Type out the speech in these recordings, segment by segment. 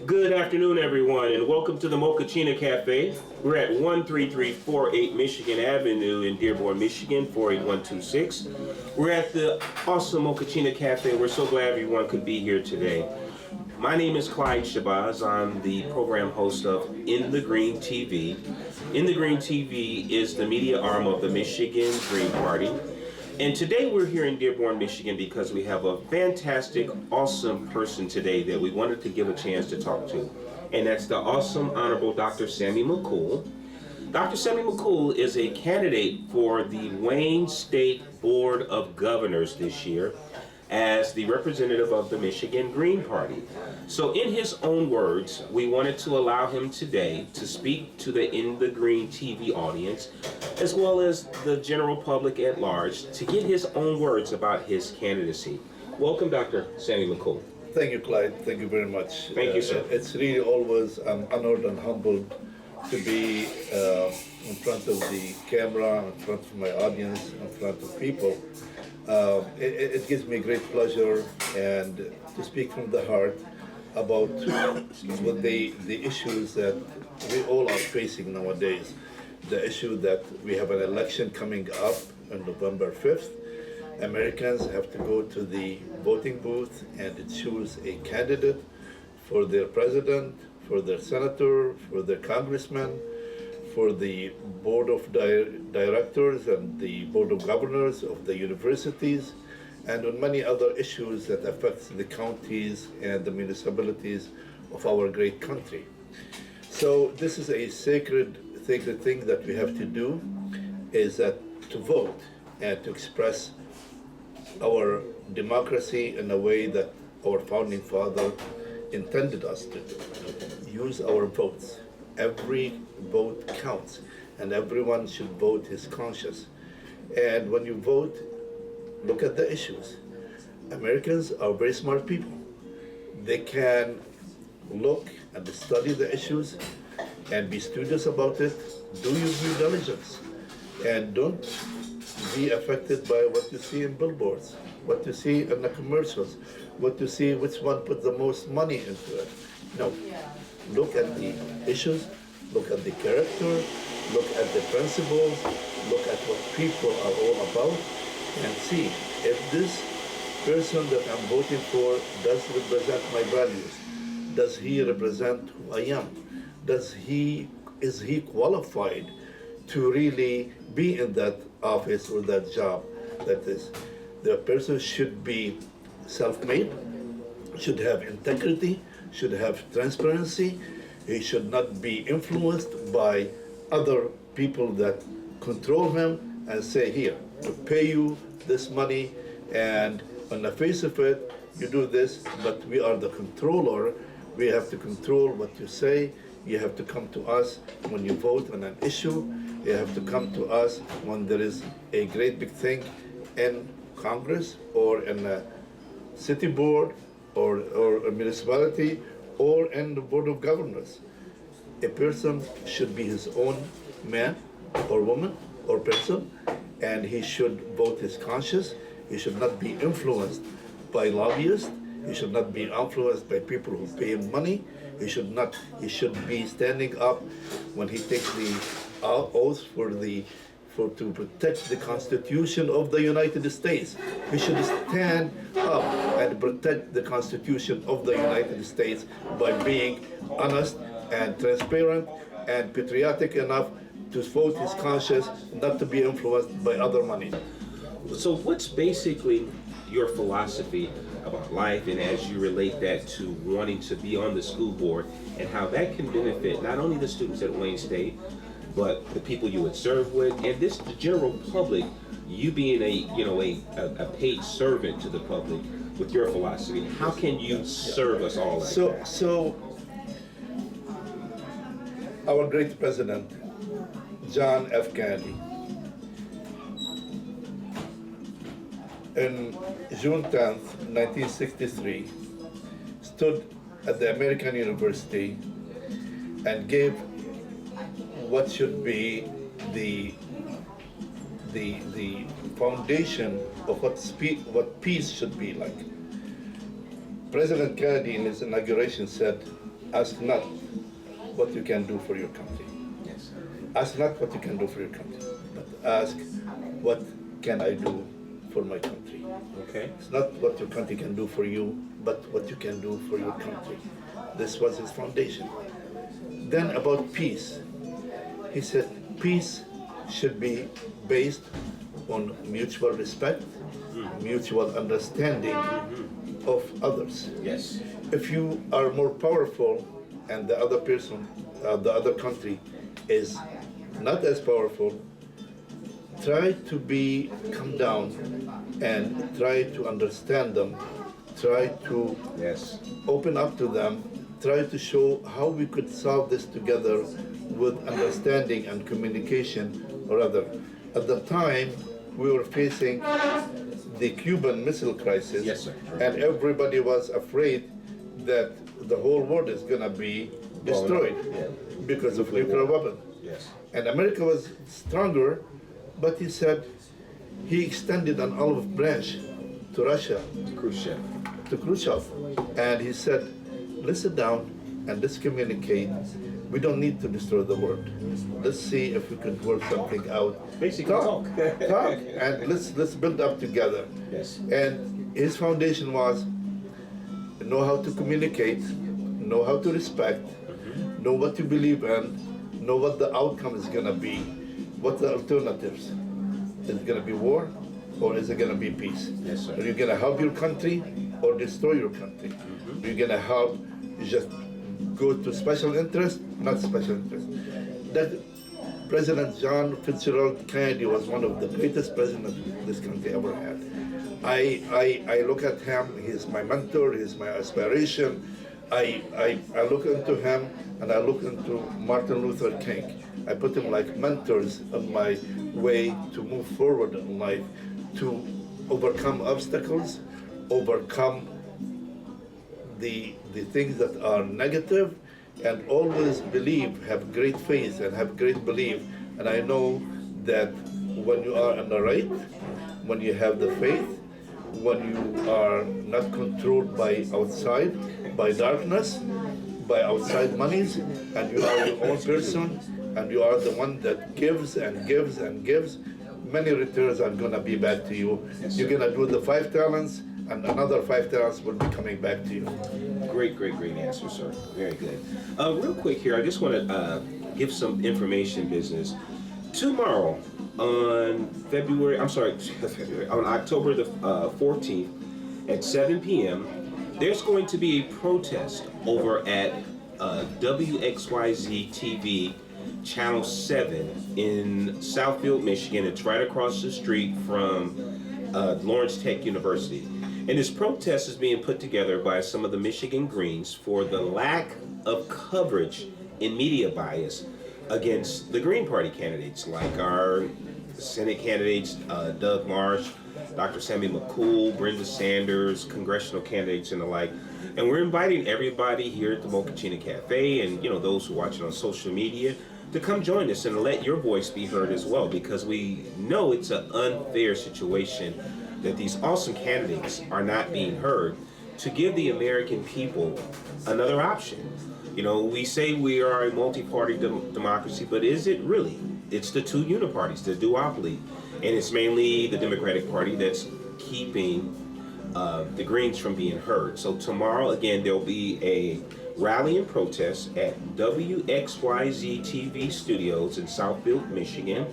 Good afternoon, everyone, and welcome to the Mochaccino Cafe. We're at 13348 Michigan Avenue in Dearborn, Michigan, 48126. We're at the awesome Mochaccino Cafe. We're so glad everyone could be here today. My name is Clyde Shabazz. I'm the program host of In the Green TV. In the Green TV is the media arm of the Michigan Green Party. And today we're here in Dearborn, Michigan because we have a fantastic, awesome person today that we wanted to give a chance to talk to. And that's the awesome, honorable Dr. Sami Makhoul. Dr. Sami Makhoul is a candidate for the Wayne State Board of Governors this year as the representative of the Michigan Green Party. So in his own words, we wanted to allow him today to speak to the In the Green TV audience, as well as the general public at large, to get his own words about his candidacy. Welcome, Dr. Sami Makhoul. Thank you, Clyde. Thank you very much. Thank you, sir. It's really always, I'm honored and humbled to be in front of the camera, in front of my audience, in front of people. It gives me great pleasure and to speak from the heart about what the issues that we all are facing nowadays. The issue that we have an election coming up on November 5th. Americans have to go to the voting booth and choose a candidate for their president, for their senator, for their congressman, for the board of directors and the board of governors of the universities, and on many other issues that affect the counties and the municipalities of our great country. So this is a sacred thing that we have to do, is that to vote and to express our democracy in a way that our founding father intended us to do. Use our votes. Every vote counts, and everyone should vote his conscience. And when you vote, look at the issues. Americans are very smart people. They can look and study the issues and be studious about it. Do your due diligence, and don't be affected by what you see in billboards, what you see in the commercials, what you see which one put the most money into it. No. Look at the issues, look at the character, look at the principles, look at what people are all about, and see if this person that I'm voting for does represent my values. Does he represent who I am? Is he qualified to really be in that office or that job? That is, the person should be self-made, should have integrity, should have transparency. He should not be influenced by other people that control him and say, here, to pay you this money, and on the face of it, you do this, but we are the controller. We have to control what you say. You have to come to us when you vote on an issue. You have to come to us when there is a great big thing in Congress or in a city board or a municipality or in the board of governors. A person should be his own man or woman or person, and he should vote his conscience. He should not be influenced by lobbyists. He should not be influenced by people who pay him money. He should be standing up when he takes the oath to protect the Constitution of the United States. He should stand up and protect the Constitution of the United States by being honest and transparent and patriotic enough to vote his conscience, not to be influenced by other money. So what's basically your philosophy about life, and as you relate that to wanting to be on the school board, and how that can benefit not only the students at Wayne State, but the people you would serve with, and the general public, you being a paid servant to the public with your philosophy, how can you serve us all like that? So our great president, John F. Kennedy, in June 10th, 1963, stood at the American University and gave what should be the foundation of what peace should be like. President Kennedy in his inauguration said, ask not what you can do for your country. Yes. Ask not what you can do for your country, but ask what can I do for my country. Okay. It's not what your country can do for you, but what you can do for your country. This was his foundation. Then about peace, he said peace should be based on mutual respect, mutual understanding of others. Yes. If you are more powerful and the other person, the other country is not as powerful, try to come down and try to understand them, try to Yes. open up to them, try to show how we could solve this together with understanding and communication or other. At the time, we were facing the Cuban Missile Crisis, Yes, sir. and everybody was afraid that the whole world is going to be destroyed Yeah. because of Nuclear nuclear war. weapons. Yes. And America was stronger, but he said he extended an olive branch to Russia, Khrushchev. to Khrushchev, and he said, let's sit down and let's communicate. We don't need to destroy the world. Let's see if we could work something out. Basically talk. Talk, and let's build up together. Yes. And his foundation was know how to communicate, know how to respect, know what you believe in, know what the outcome is going to be, what the alternatives. Is it going to be war, or is it going to be peace? Yes, sir. Are you going to help your country or destroy your country? Are you going to help just go to special interest, not special interest? That President John Fitzgerald Kennedy was one of the greatest presidents this country ever had. I look at him, he's my mentor, he's my aspiration. I look into him and I look into Martin Luther King. I put him like mentors on my way to move forward in life, to overcome obstacles, overcome the things that are negative, and always believe, have great faith and have great belief. And I know that when you are on the right, when you have the faith, when you are not controlled by outside, by darkness, by outside monies, and you are your own person, and you are the one that gives and gives and gives, many returns are gonna be back to you. You're gonna do the 5 talents, and another 5 talents will be coming back to you. Great answer, sir. Very good. Real quick here, I just want to give some information business. Tomorrow, on on October the 14th at 7 p.m., there's going to be a protest over at WXYZ TV Channel 7 in Southfield, Michigan. It's right across the street from Lawrence Tech University. And this protest is being put together by some of the Michigan Greens for the lack of coverage in media bias against the Green Party candidates, like our Senate candidates, Doug Marsh, Dr. Sami Makhoul, Brenda Sanders, congressional candidates and the like. And we're inviting everybody here at the Mochaccino Cafe and those who are watching on social media to come join us and let your voice be heard as well, because we know it's an unfair situation that these awesome candidates are not being heard, to give the American people another option. We say we are a multi-party democracy, but is it really? It's the two uniparties, the duopoly, and it's mainly the Democratic Party that's keeping the Greens from being heard. So tomorrow, again, there'll be a rally and protest at WXYZ TV Studios in Southfield, Michigan,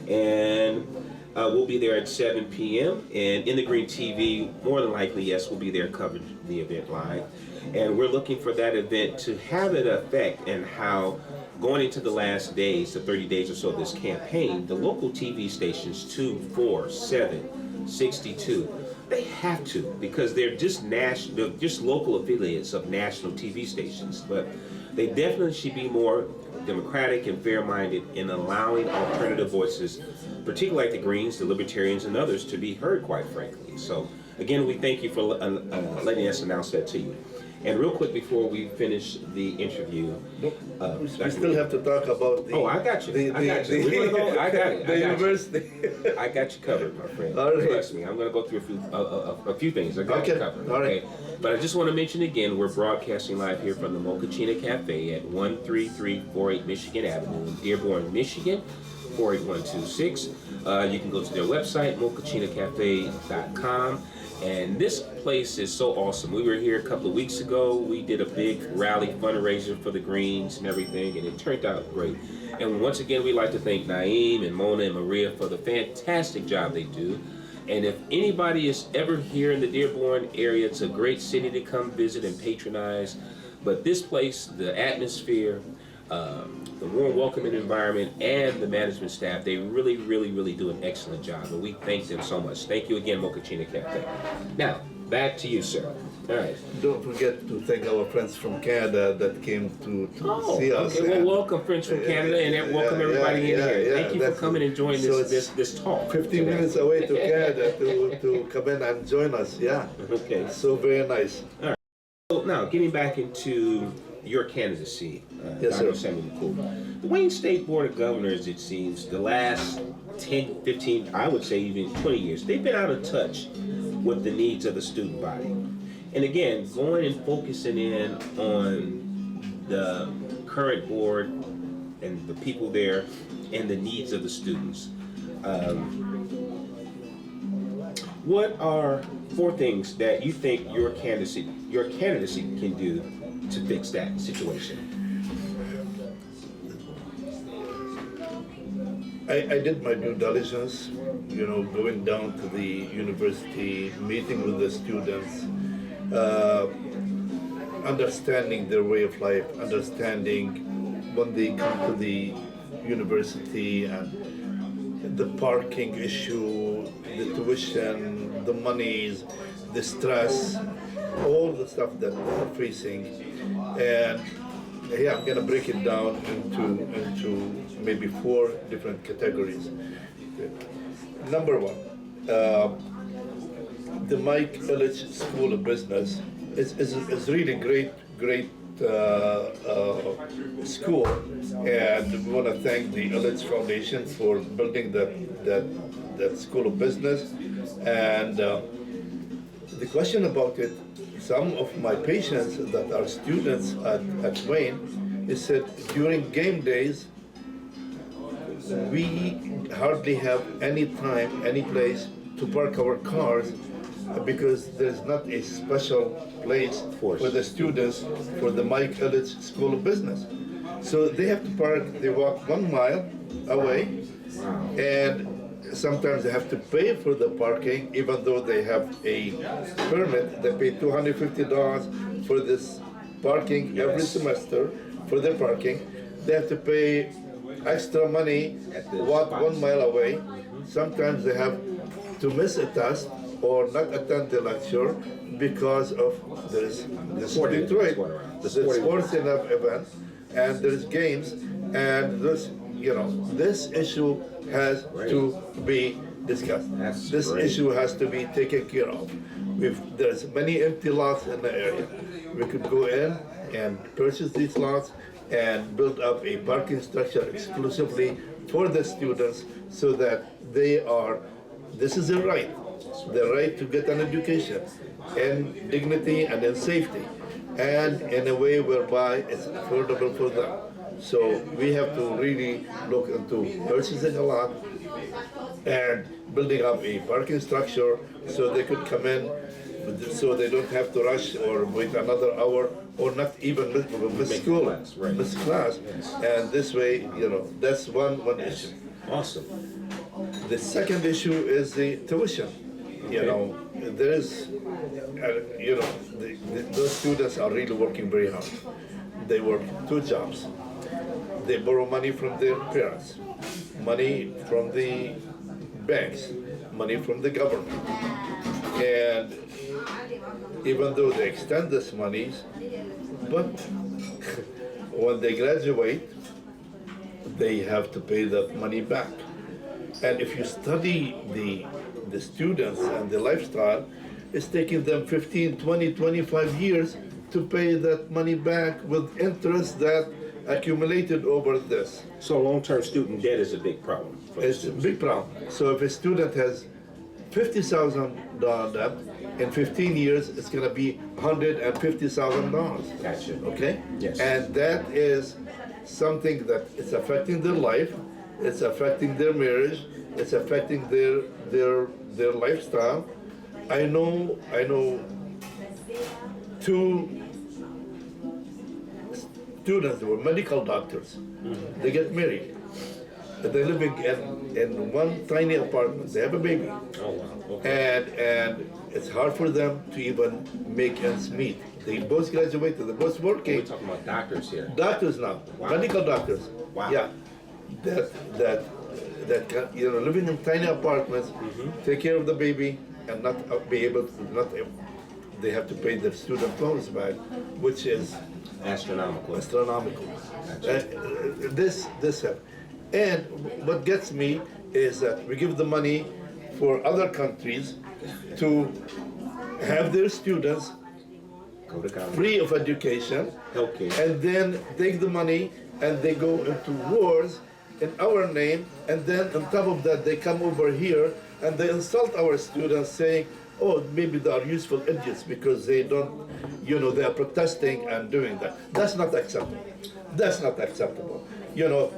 and we'll be there at 7 p.m. And In the Green TV, more than likely, yes, we'll be there covering the event live. And we're looking for that event to have an effect in how, going into the last days, the 30 days or so of this campaign, the local TV stations 2, 4, 7, 62, they have to, because they're just local affiliates of national TV stations. But they definitely should be more democratic and fair-minded in allowing alternative voices, particularly like the Greens, the Libertarians, and others, to be heard, quite frankly. So again, we thank you for letting us announce that to you. And real quick before we finish the interview, We still have to talk about the. oh, I got you. I got you. We're gonna go. I got it. The I got university. you. I got you covered, my friend. All right. Trust me. I'm gonna go through a few things. I got you Okay. covered. All right. Okay. But I just want to mention again, we're broadcasting live here from the Mochaccino Cafe at 13348 Michigan Avenue in Dearborn, Michigan, 48126. You can go to their website, mochaccinocafe.com. And this place is so awesome. We were here a couple of weeks ago. We did a big rally fundraiser for the Greens and everything, and it turned out great. And once again, we'd like to thank Naeem and Mona and Maria for the fantastic job they do. And if anybody is ever here in the Dearborn area, it's a great city to come visit and patronize. But this place, the atmosphere, the warm, welcoming environment, and the management staff, they really, really, really do an excellent job. And we thank them so much. Thank you again, Mochaccino Cafe. Now, back to you, sir. All right. Don't forget to thank our friends from Canada that came to see us. Okay, well, welcome friends from Canada, and welcome everybody in here. Thank you for coming and joining this talk. 15 minutes away to Canada to come in and join us. Yeah. Okay. So very nice. All right. So now, getting back into your candidacy, Yes, Dr. sir. Sami Makhoul. The Wayne State Board of Governors, it seems, the last 10, 15, I would say even 20 years, they've been out of touch with the needs of the student body. And again, going and focusing in on the current board and the people there and the needs of the students. What are 4 things that you think your candidacy can do to fix that situation? I did my due diligence, going down to the university, meeting with the students, understanding their way of life, understanding when they come to the university and the parking issue, the tuition, the monies, the stress, all the stuff that they're facing. And yeah, I'm gonna break it down into maybe 4 different categories. Number 1, the Mike Ilitch School of Business is really great school, and we want to thank the Ilitch Foundation for building that School of Business. And the question about it, some of my patients that are students at Wayne, they said during game days, we hardly have any time, any place to park our cars because there's not a special place for the students for the Mike Ilitch School of Business. So they have to park, they walk 1 mile away, and sometimes they have to pay for the parking, even though they have a permit. They pay $250 for this parking every semester for their parking. They have to pay extra money, walk 1 mile away. Sometimes they have to miss a test or not attend the lecture because of this Detroit, the sports event, and there's games, and this issue has to be discussed. This issue has to be taken care of. There's many empty lots in the area. We could go in and purchase these lots and build up a parking structure exclusively for the students so that this is their right, the right to get an education in dignity and in safety, and in a way whereby it's affordable for them. So we have to really look into purchasing a lot and building up a parking structure so they could come in, so they don't have to rush or wait another hour or not even miss school, miss class. And this way, that's one issue. Awesome. The second issue is the tuition. There is, those students are really working very hard. They work 2 jobs. They borrow money from their parents, money from the banks, money from the government. And even though they extend this money, but when they graduate, they have to pay that money back. And if you study the students and the lifestyle, it's taking them 15, 20, 25 years to pay that money back with interest that accumulated over this. So long-term student debt is a big problem. It's a big problem. So if a student has $50,000 debt. In 15 years, it's going to be $150,000. Gotcha. Okay? Yes. And that is something that is affecting their life, it's affecting their marriage, it's affecting their lifestyle. I know two students who were medical doctors. They get married. They're living in one tiny apartment. They have a baby. Oh wow. Okay. And it's hard for them to even make ends meet. They both graduated, they're both We're working. talking about doctors here. Doctors now, Wow. medical doctors. Wow. Yeah, that can, living in tiny apartments, take care of the baby, and not be able to they have to pay their student loans back, which is Astronomical. astronomical. Gotcha. This happened. And what gets me is that we give the money for other countries to have their students Go to college. free of education, Healthcare. and then take the money and they go into wars in our name, and then on top of that they come over here and they insult our students saying, oh, maybe they are useful idiots because they don't, they are protesting and doing that. That's not acceptable. That's not acceptable.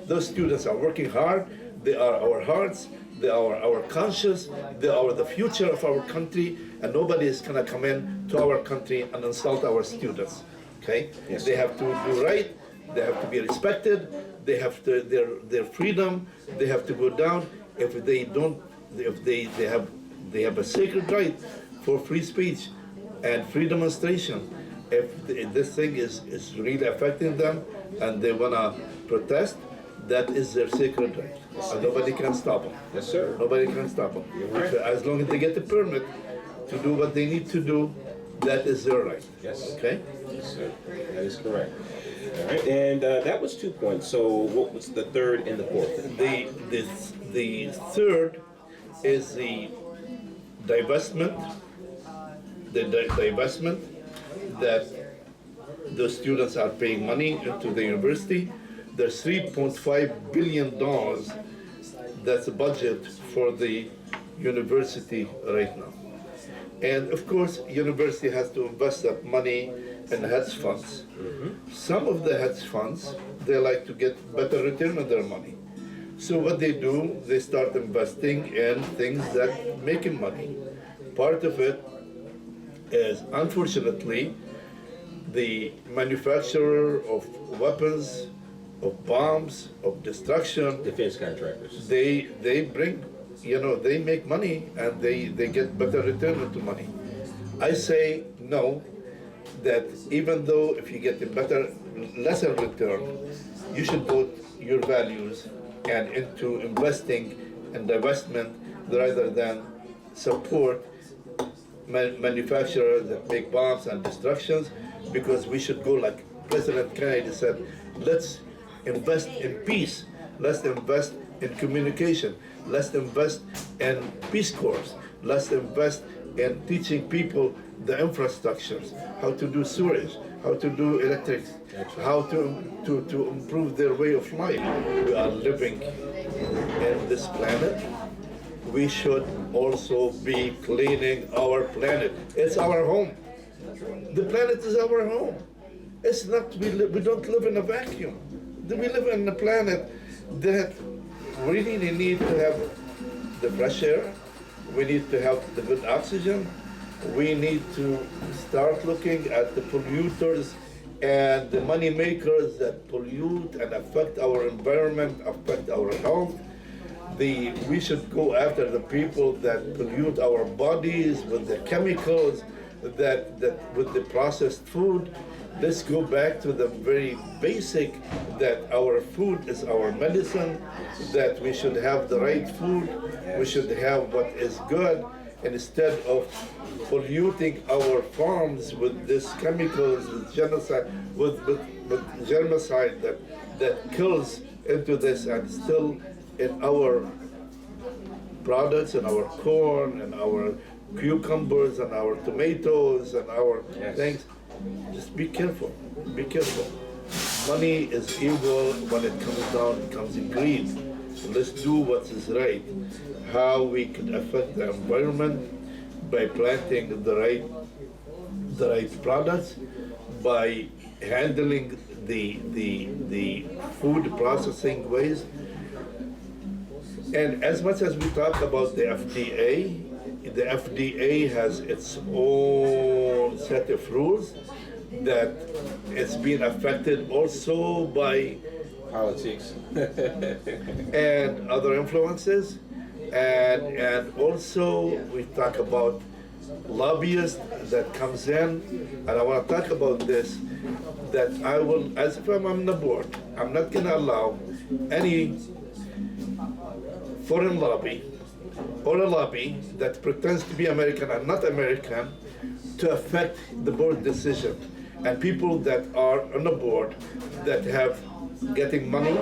Those students are working hard, they are our hearts, they are our conscience, they are the future of our country, and nobody is gonna come in to our country and insult our students, okay? Yes. They have to do right, they have to be respected, they have to, their freedom, they have to go down. If they don't, if they have a sacred right for free speech and free demonstration. If this thing is really affecting them and they wanna protest, that is their sacred right. And nobody can stop them. Yes, sir. Nobody can stop them. You're right. As long as they get the permit to do what they need to do, that is their right. Yes. Okay? Yes, sir. That is correct. All right. And that was 2 points. So what was the third and the fourth? The third is the divestment. The divestment that the students are paying money into the university. There's $3.5 billion that's the budget for the university right now. And of course, university has to invest that money in hedge funds. Some of the hedge funds, they like to get better return on their money. So what they do, they start investing in things that make them money. Part of it is, unfortunately, the manufacturer of weapons, of bombs, of destruction, Defense contractors. they bring, they make money and they get better return on the money. I say no, that even though if you get a lesser return, you should put your values and into investing and divestment rather than support manufacturers that make bombs and destructions, because we should go like President Kennedy said, let's invest in peace, let's invest in communication, let's invest in Peace Corps, let's invest in teaching people the infrastructures, how to do sewage, how to do electric, how to improve their way of life. We are living in this planet. We should also be cleaning our planet. It's our home. The planet is our home. It's not, we don't live in a vacuum. We live in a planet that we really need to have the fresh air. We need to have the good oxygen. We need to start looking at the polluters and the money makers that pollute and affect our environment, affect our health. We should go after the people that pollute our bodies with the chemicals, that with the processed food. Let's go back to the very basic, that our food is our medicine, that we should have the right food, we should have what is good, instead of polluting our farms with these chemicals, with genocide, with germicide that kills into this, and still in our products, and our corn, and our cucumbers, and our tomatoes, and our things. Just be careful, be careful. Money is evil. When it comes down, it comes in greed. let's do what is right. How we can affect the environment by planting the right products, by handling the food processing ways. And as much as we talk about the FDA has its own set of rules that it's been affected also by Politics. and other influences, and also we talk about lobbyists that comes in, and I want to talk about this, that I will, as if I'm on the board, I'm not going to allow any foreign lobby or a lobby that pretends to be American and not American to affect the board decision. And people that are on the board that have getting money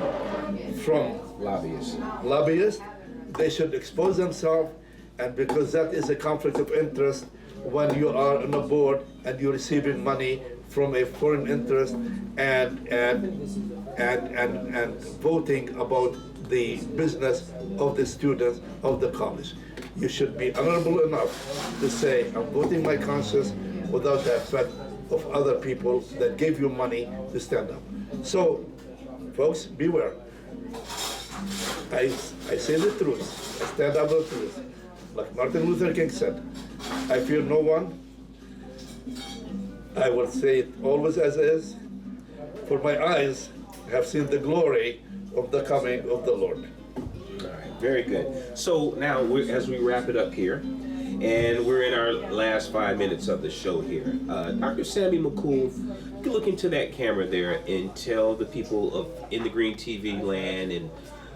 from lobbyists, they should expose themselves, and because that is a conflict of interest when you are on a board and you're receiving money from a foreign interest and voting about the business of the students of the college. You should be honorable enough to say, I'm voting my conscience without the effect of other people that gave you money to stand up. So, folks, beware. I say the truth. I stand up for the truth. Like Martin Luther King said, I fear no one. I will say it always as is, for my eyes have seen the glory of the coming of the Lord. All right, very good. So now, as we wrap it up here, and we're in our last 5 minutes of the show here, Dr. Sami Makhoul, you can look into that camera there and tell the people of In the Green TV land and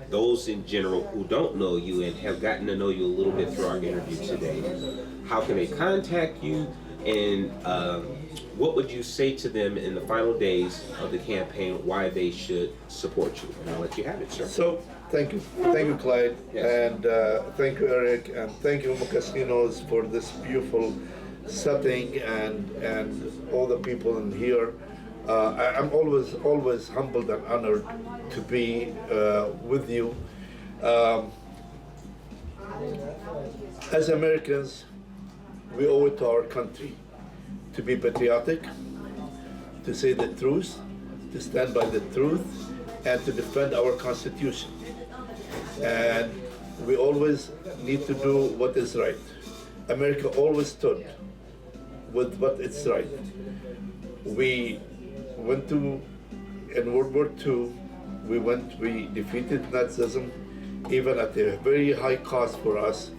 those in general who don't know you and have gotten to know you a little bit through our interview today, how can they contact you, and what would you say to them in the final days of the campaign why they should support you? And I'll let you have it, sir. So, thank you, Clyde, Yes. and thank you, Eric, and thank you, Mocasinos, for this beautiful setting and all the people in here. I'm always humbled and honored to be with you. As Americans, we owe it to our country to be patriotic, to say the truth, to stand by the truth, and to defend our Constitution. And we always need to do what is right. America always stood with what is right. We went to, in World War II, we defeated Nazism, even at a very high cost for us,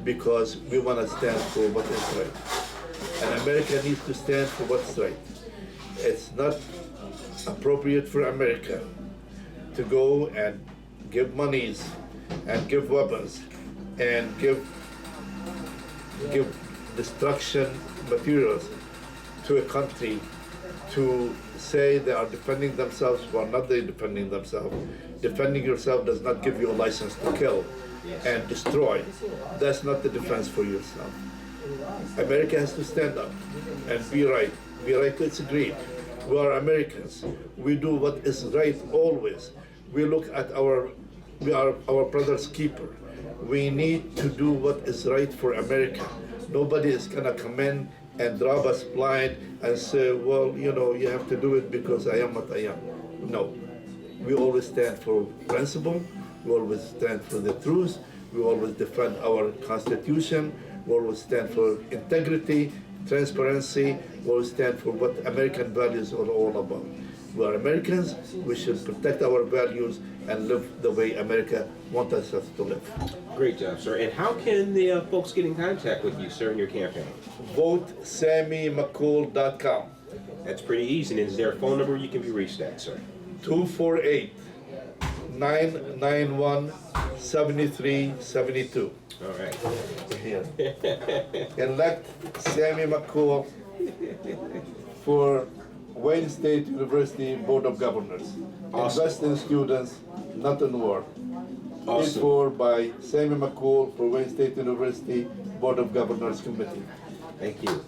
because we want to stand for what is right. And America needs to stand for what's right. It's not appropriate for America to go and give monies and give weapons and give destruction materials to a country to say they are defending themselves while not they defending themselves. Defending yourself does not give you a license to kill and destroy. That's not the defense for yourself. America has to stand up and be right. Be right to its greed. We are Americans. We do what is right always. We look at we are our brother's keeper. We need to do what is right for America. Nobody is gonna come in and drop us blind and say, well, you have to do it because I am what I am. No. We always stand for principle. We always stand for the truth. We always defend our Constitution. We always stand for integrity, transparency. We always stand for what American values are all about. We are Americans. We should protect our values and live the way America wants us to live. Great job, sir. And how can the folks get in contact with you, sir, in your campaign? Vote SamiMakehoul.com. That's pretty easy. And is there a phone number you can be reached at, sir? 248-991-7372. All right. Here. Elect Sami Makhoul for Wayne State University Board of Governors. Awesome. Invest in students, not in war. Paid Awesome. for by Sami Makhoul for Wayne State University Board of Governors Committee. Thank you.